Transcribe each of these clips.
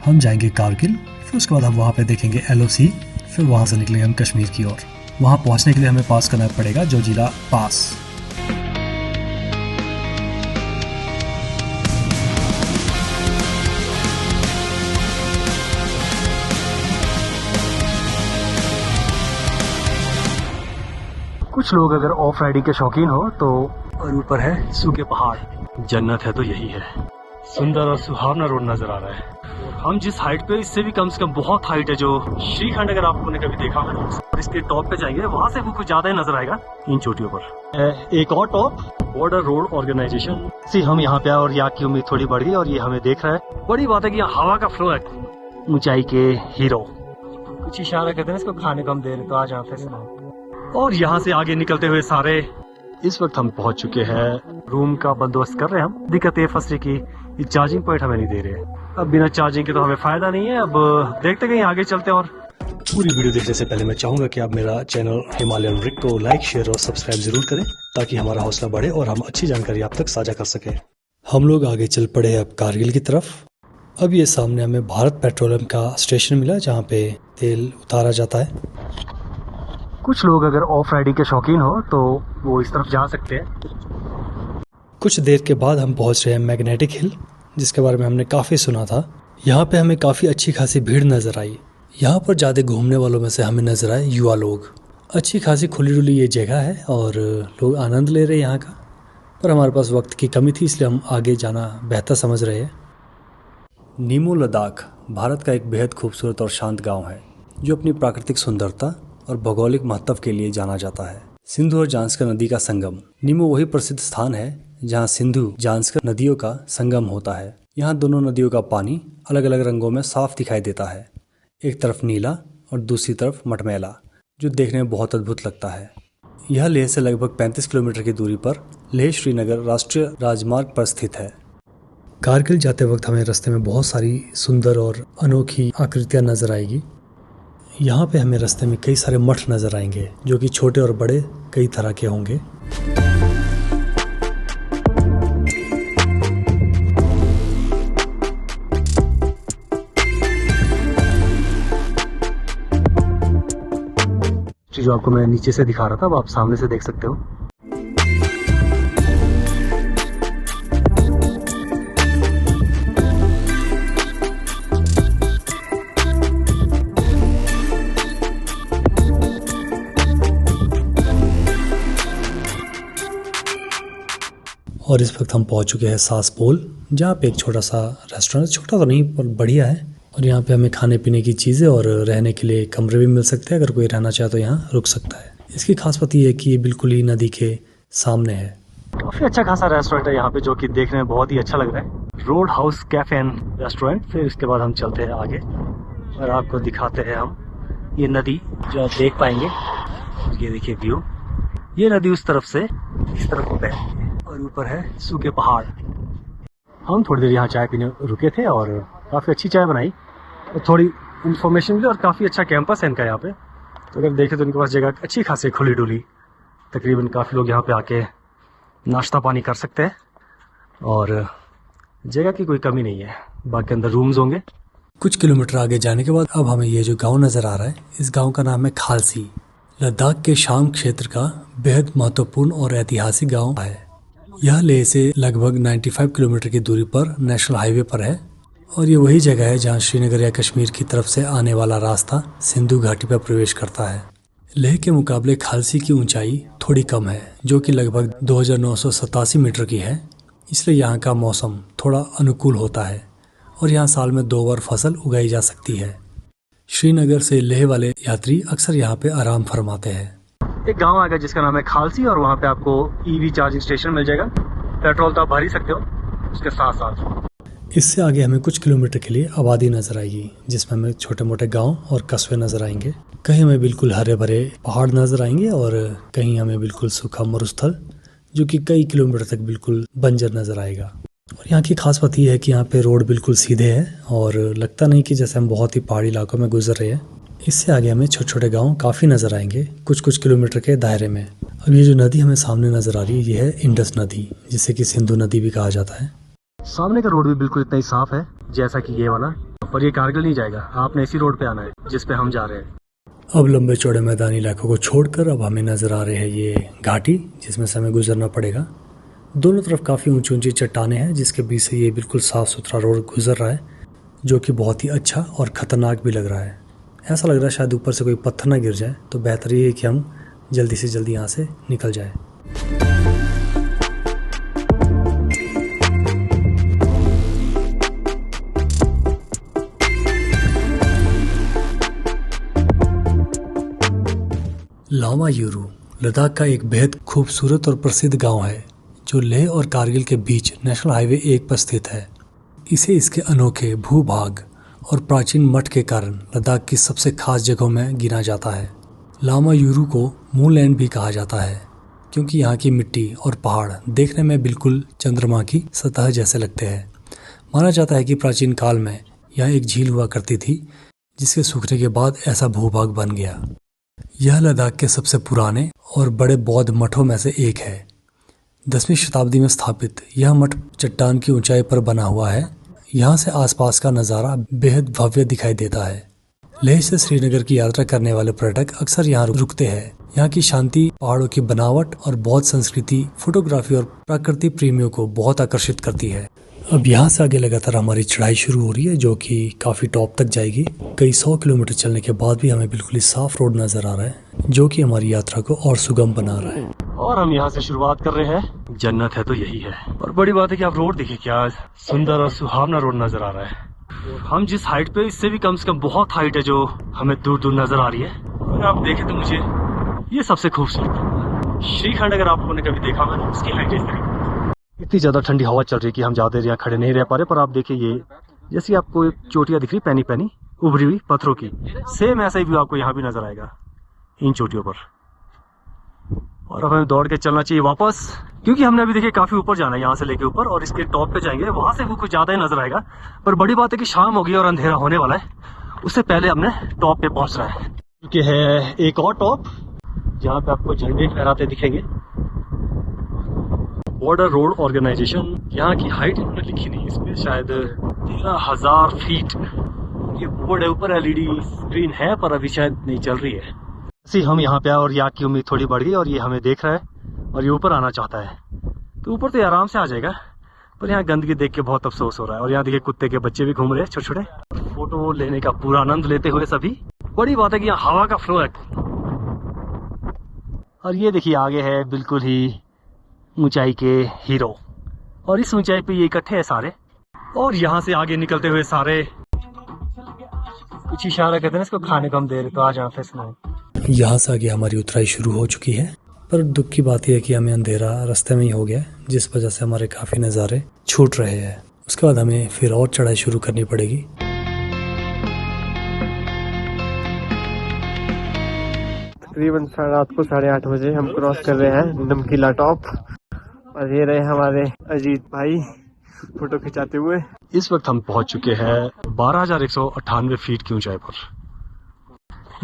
हम जाएंगे कारगिल, फिर उसके बाद हम वहाँ पे देखेंगे LOC, फिर वहाँ से निकलेंगे हम कश्मीर की ओर। वहाँ पहुँचने के लिए हमें पास करना पड़ेगा जोजिला पास। कुछ लोग अगर ऑफ राइडिंग के शौकीन हो तो और ऊपर है सूखे पहाड़, जन्नत है तो यही है। सुंदर और सुहावना रोड नजर आ रहा है। हम जिस हाइट पे, इससे भी कम से कम बहुत हाइट है जो श्रीखंड, अगर आपने कभी देखा हो और इसके टॉप पे जाएंगे वहां से वो कुछ ज्यादा ही नजर आएगा इन चोटियों पर। एक और टॉप बॉर्डर रोड ऑर्गेनाइजेशन से हम यहाँ पे आए और यहाँ की उम्मीद थोड़ी बढ़ गई और ये हमें देख रहा है। बड़ी बात है कि यहाँ हवा का फ्लो है। ऊंचाई के हीरो कुछ इशारा करते हैं इसको खाने को हम दे रहे तो आज यहाँ पे। और यहाँ से आगे निकलते हुए सारे इस वक्त हम पहुंच चुके हैं। रूम का बंदोबस्त कर रहे हैं हम। दिक्कत ये फंस रही की ये चार्जिंग पॉइंट हमें नहीं दे रहे। अब बिना चार्जिंग के तो हमें फायदा नहीं है। अब देखते कहीं आगे चलते। और पूरी वीडियो देखने से पहले मैं चाहूंगा कि आप मेरा चैनल हिमालयन रिक को लाइक, शेयर और सब्सक्राइब जरूर करें ताकि हमारा हौसला बढ़े और हम अच्छी जानकारी आप तक साझा कर सके। हम लोग आगे चल पड़े अब कारगिल की तरफ। अब ये सामने हमें भारत पेट्रोलियम का स्टेशन मिला जहाँ पे तेल उतारा जाता है। कुछ लोग अगर ऑफ राइडिंग के शौकीन हो तो वो इस तरफ जा सकते हैं। कुछ देर के बाद हम पहुंच रहे हैं मैग्नेटिक हिल, जिसके बारे में हमने काफ़ी सुना था। यहाँ पे हमें काफ़ी अच्छी खासी भीड़ नज़र आई। यहाँ पर ज़्यादा घूमने वालों में से हमें नज़र आए युवा लोग। अच्छी खासी खुली डुली ये जगह है और लोग आनंद ले रहे हैं यहाँ का। पर हमारे पास वक्त की कमी थी इसलिए हम आगे जाना बेहतर समझ रहे हैं। नीमू लद्दाख भारत का एक बेहद खूबसूरत और शांत गाँव है जो अपनी प्राकृतिक सुंदरता और भौगोलिक महत्व के लिए जाना जाता है। सिंधु और जांस्कर नदी का संगम। नीमू वही प्रसिद्ध स्थान है जहां सिंधु जांस्कर नदियों का संगम होता है। यहाँ दोनों नदियों का पानी अलग अलग रंगों में साफ दिखाई देता है। एक तरफ नीला और दूसरी तरफ मटमैला, जो देखने में बहुत अद्भुत लगता है। यह लेह से लगभग 35 किलोमीटर की दूरी पर लेह श्रीनगर राष्ट्रीय राजमार्ग पर स्थित है। कारगिल जाते वक्त हमें रास्ते में बहुत सारी सुंदर और अनोखी आकृतियां नजर आएगी। यहाँ पे हमें रास्ते में कई सारे मठ नजर आएंगे जो कि छोटे और बड़े कई तरह के होंगे। जो आपको मैं नीचे से दिखा रहा था वो आप सामने से देख सकते हो। और इस वक्त हम पहुंच चुके हैं सासपोल, जहाँ पे एक छोटा सा रेस्टोरेंट, छोटा तो नहीं पर बढ़िया है। और यहाँ पे हमें खाने पीने की चीज़ें और रहने के लिए कमरे भी मिल सकते हैं। अगर कोई रहना चाहे तो यहाँ रुक सकता है। इसकी खास बात यह है कि ये बिल्कुल ही नदी के सामने है। काफ़ी अच्छा खासा रेस्टोरेंट है यहाँ पे जो कि देखने में बहुत ही अच्छा लग रहा है। Road house cafe and restaurant. फिर इसके बाद हम चलते हैं आगे और आपको दिखाते हैं हम ये नदी जो आप देख पाएंगे। ये देखिए व्यू, ये नदी उस तरफ से इस तरफ होता है और ऊपर है सूखे पहाड़। हम थोड़ी देर यहाँ चाय पीने रुके थे और काफ़ी अच्छी चाय बनाई और थोड़ी इन्फॉर्मेशन मिली। और काफ़ी अच्छा कैंपस है इनका यहाँ पे। तो अगर देखें तो इनके पास जगह अच्छी खासी खुली डुली, तकरीबन काफ़ी लोग यहाँ पे आके नाश्ता पानी कर सकते हैं और जगह की कोई कमी नहीं है। बाकी अंदर रूम्स होंगे। कुछ किलोमीटर आगे जाने के बाद अब हमें ये जो गाँव नज़र आ रहा है, इस गाँव का नाम है खालसी। लद्दाख के शाम क्षेत्र का बेहद महत्वपूर्ण और ऐतिहासिक गाँव है। यह लेह से लगभग 95 किलोमीटर की दूरी पर नेशनल हाईवे पर है और ये वही जगह है जहां श्रीनगर या कश्मीर की तरफ से आने वाला रास्ता सिंधु घाटी पर प्रवेश करता है। लेह के मुकाबले खालसी की ऊंचाई थोड़ी कम है जो कि लगभग 2987 मीटर की है, इसलिए यहाँ का मौसम थोड़ा अनुकूल होता है और यहाँ साल में 2 बार फसल उगाई जा सकती है। श्रीनगर से लेह वाले यात्री अक्सर यहाँ पे आराम फरमाते हैं। एक गांव आएगा जिसका नाम है खालसी और वहाँ पे आपको ईवी चार्जिंग स्टेशन मिल जाएगा। पेट्रोल तो आप भर ही सकते हो उसके साथ साथ। इससे आगे हमें कुछ किलोमीटर के लिए आबादी नजर आएगी जिसमें हमें छोटे मोटे गांव और कस्बे नजर आएंगे। कहीं हमें बिल्कुल हरे भरे पहाड़ नजर आएंगे और कहीं हमें बिल्कुल सूखा मरुस्थल जो कि कई किलोमीटर तक बिल्कुल बंजर नजर आएगा। और यहाँ की खास बात यह है कि यहाँ पे रोड बिल्कुल सीधे है और लगता नहीं कि जैसे हम बहुत ही पहाड़ी इलाकों में गुजर रहे हैं। इससे आगे हमें छोटे छोटे गांव काफ़ी नज़र आएंगे कुछ किलोमीटर के दायरे में। अब ये जो नदी हमें सामने नज़र आ रही है ये है इंडस नदी, जिसे कि सिंधु नदी भी कहा जाता है। सामने का रोड भी बिल्कुल इतना ही साफ है जैसा कि ये वाला। पर ये कारगिल नहीं जाएगा, आपने इसी रोड पे आना है जिस पे हम जा रहे हैं। अब लंबे चौड़े मैदानी इलाकों को छोड़कर अब हमें नजर आ रहे हैं ये घाटी जिसमें से हमें गुजरना पड़ेगा। दोनों तरफ काफ़ी ऊंची ऊंची चट्टानें हैं जिसके बीच से ये बिल्कुल साफ सुथरा रोड गुजर रहा है, जो कि बहुत ही अच्छा और ख़तरनाक भी लग रहा है। ऐसा लग रहा है शायद ऊपर से कोई पत्थर ना गिर जाए, तो बेहतर ये है कि हम जल्दी से जल्दी यहाँ से निकल जाए। लामा यूरू लद्दाख का एक बेहद खूबसूरत और प्रसिद्ध गांव है जो लेह और कारगिल के बीच नेशनल हाईवे 1 पर स्थित है। इसे इसके अनोखे भूभाग और प्राचीन मठ के कारण लद्दाख की सबसे खास जगहों में गिना जाता है। लामा यूरू को मूनलैंड भी कहा जाता है क्योंकि यहाँ की मिट्टी और पहाड़ देखने में बिल्कुल चंद्रमा की सतह जैसे लगते हैं। माना जाता है कि प्राचीन काल में यहाँ एक झील हुआ करती थी जिसके सूखने के बाद ऐसा भूभाग बन गया। यह लद्दाख के सबसे पुराने और बड़े बौद्ध मठों में से एक है। 10वीं शताब्दी में स्थापित यह मठ चट्टान की ऊंचाई पर बना हुआ है। यहाँ से आसपास का नज़ारा बेहद भव्य दिखाई देता है। लेह से श्रीनगर की यात्रा करने वाले पर्यटक अक्सर यहाँ रुकते हैं। यहाँ की शांति, पहाड़ों की बनावट और बौद्ध संस्कृति फोटोग्राफी और प्रकृति प्रेमियों को बहुत आकर्षित करती है। अब यहाँ से आगे लगातार हमारी चढ़ाई शुरू हो रही है जो कि काफ़ी टॉप तक जाएगी। कई 100 किलोमीटर चलने के बाद भी हमें बिल्कुल ही साफ रोड नज़र आ रहा है जो कि हमारी यात्रा को और सुगम बना रहा है। और हम यहाँ से शुरुआत कर रहे हैं। जन्नत है तो यही है। और बड़ी बात है कि आप रोड देखिए, क्या सुंदर और सुहावना रोड नजर आ रहा है। हम जिस हाइट पे, इससे भी कम से कम बहुत हाइट है जो हमें दूर दूर नजर आ रही है। अगर आप देखें तो मुझे ये सबसे खूबसूरत श्रीखंड, अगर आप लोगों ने कभी देखा होगा, उसकी हाइट इस तरह। इतनी ज्यादा ठंडी हवा चल रही है कि हम ज्यादा देर यहाँ खड़े नहीं रह पा रहे। पर आप देखिए, ये जैसी आपको एक चोटियां दिख रही पैनी पैनी उभरी हुई पत्थरों की, सेम ऐसा ही व्यू आपको यहाँ भी नजर आएगा इन चोटियों पर। और अब हमें दौड़ के चलना चाहिए वापस, क्योंकि हमने अभी देखिए काफी ऊपर जाना है, यहाँ से लेके ऊपर, और इसके टॉप पे जाएंगे, वहां से वो कुछ ज्यादा ही नजर आएगा। पर बड़ी बात है कि शाम होगी और अंधेरा होने वाला है, उससे पहले हमने टॉप पे पहुंचना है। क्योंकि है एक और टॉप जहाँ पे आपको झंडे फहराते दिखेंगे। बॉर्डर रोड ऑर्गेनाइजेशन, यहाँ की हाइट इन्होंने लिखी नहीं, इसमें शायद 13,000 फीट ये बोर्ड है। ऊपर एलईडी स्क्रीन है पर अभी शायद नहीं चल रही है। ऐसे हम यहाँ पे आए और याद की उम्मीद थोड़ी बढ़ गई और ये हमें देख रहा है और ये ऊपर आना चाहता है, तो ऊपर तो आराम से आ जाएगा। पर यहाँ गंदगी देख के बहुत अफसोस हो रहा है। और यहाँ देखिए कुत्ते के बच्चे भी घूम रहे हैं छोटे छोटे, फोटो लेने का पूरा आनंद लेते हुए सभी। बड़ी बात है कि यहाँ हवा का फ्लो है। और ये देखिए आगे है बिल्कुल ही ऊंचाई के हीरो, और इस ऊंचाई पे ये इकट्ठे हैं सारे। और यहाँ से आगे निकलते हुए सारे कुछ इशारा करते हैं इसको खाने को हम दे रहे, तो आ जाओ फिर। यहाँ से आगे हमारी उतराई शुरू हो चुकी है, पर दुख की बात यह है कि हमें अंधेरा रास्ते में ही हो गया, जिस वजह से हमारे काफी नज़ारे छूट रहे हैं। उसके बाद हमें फिर और चढ़ाई शुरू करनी पड़ेगी। तकरीबन रात को 8:30 बजे हम क्रॉस कर रहे हैं नमकीला टॉप, और ये रहे हमारे अजीत भाई फोटो खिंचाते हुए। इस वक्त हम पहुंच चुके हैं 12,198 फीट की ऊंचाई पर।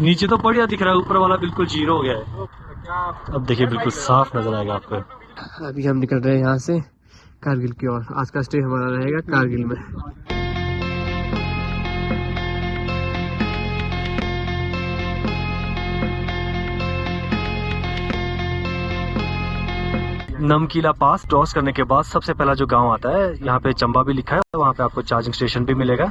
नीचे तो बढ़िया दिख रहा है, ऊपर वाला बिल्कुल जीरो हो गया है। अब देखिए बिल्कुल साफ नजर आएगा आपको। अभी हम निकल रहे हैं यहाँ से कारगिल की ओर। आज का स्टे हमारा रहेगा कारगिल में। नमकीला पास क्रॉस करने के बाद सबसे पहला जो गांव आता है, यहाँ पे चंबा भी लिखा है, वहाँ पे आपको चार्जिंग स्टेशन भी मिलेगा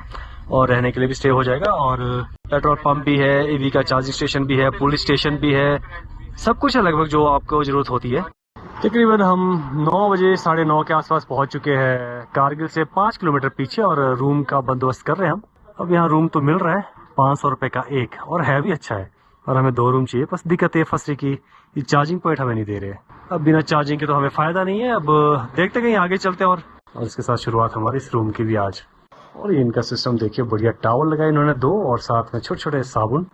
और रहने के लिए भी स्टे हो जाएगा। और पेट्रोल पंप भी है, ईवी का चार्जिंग स्टेशन भी है, पुलिस स्टेशन भी है, सब कुछ है लगभग जो आपको जरूरत होती है। तकरीबन हम 9 बजे 9:30 के आसपास पहुंच चुके हैं कारगिल से 5 किलोमीटर पीछे, और रूम का बंदोबस्त कर रहे हैं हम। अब यहाँ रूम तो मिल रहा है 500 रुपए का एक, और है भी अच्छा है। और हमें 2 रूम चाहिए, बस दिक्कत ये फंस रही की चार्जिंग पॉइंट हमें नहीं दे रहे। अब बिना चार्जिंग के तो हमें फायदा नहीं है। अब देखते कहीं आगे चलते हैं। और इसके साथ शुरुआत हमारी इस रूम की भी आज। और ये इनका सिस्टम देखिए, बढ़िया टॉवल लगाए इन्होंने 2, और साथ में छोटे छोटे साबुन।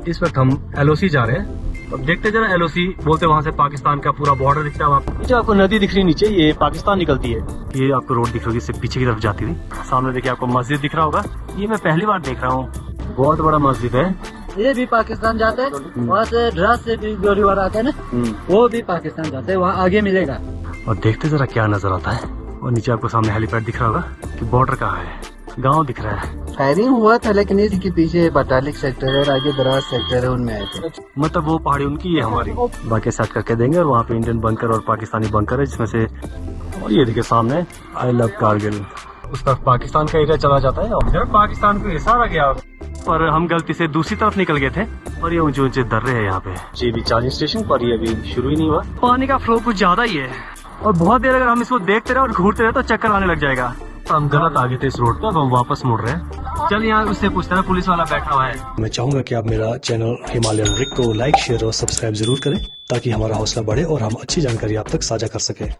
इस वक्त हम LOC जा रहे हैं। अब देखते जरा LOC बोलते, वहां से पाकिस्तान का पूरा बॉर्डर दिखता है। वहाँ जो आपको नदी दिख रही नीचे, ये पाकिस्तान निकलती है। ये आपको रोड दिख रही है इससे पीछे की तरफ जाती हुई। सामने देखिए आपको मस्जिद दिख रहा होगा, ये मैं पहली बार देख रहा हूँ। बहुत बड़ा मस्जिद है, ये भी पाकिस्तान जाते हैं, वहाँ से ड्रास से भी गोलीबार आते हैं ना, वो भी पाकिस्तान जाते हैं, वहाँ आगे मिलेगा। और देखते जरा क्या नजर आता है। और नीचे आपको सामने हेलीपैड दिख रहा होगा कि बॉर्डर कहाँ है, गांव दिख रहा है। फायरिंग हुआ था लेकिन इसके पीछे बटालिक सेक्टर है और आगे दराज सेक्टर है, उनमें आए थे। मतलब वो पहाड़ी उनकी है, हमारी बाकी सेट करके देंगे। और वहाँ पे इंडियन बंकर और पाकिस्तानी बंकर है जिसमें से, और ये देखिए सामने आई लव कारगिल, उस तरफ पाकिस्तान का एरिया चला जाता है और फिर पाकिस्तान को इशारा गया, पर हम गलती से दूसरी तरफ निकल गए थे। और ये ऊंचे ऊंचे दर्रे है यहाँ पे, ये भी चार्जिंग स्टेशन पर, ये अभी शुरू ही नहीं हुआ। पानी का फ्लो कुछ ज्यादा ही है और बहुत देर अगर हम इसको देखते रहे और घूरते रहे तो चक्कर आने लग जाएगा। तो हम गलत आगे थे इस रोड पे, अब हम वापस मुड़ रहे हैं। चल यहाँ उससे पूछते हैं, पुलिस वाला बैठा हुआ है। मैं चाहूंगा कि आप मेरा चैनल हिमालयन रिक को लाइक, शेयर और सब्सक्राइब जरूर करें ताकि हमारा हौसला बढ़े और हम अच्छी जानकारी आप तक साझा कर सके।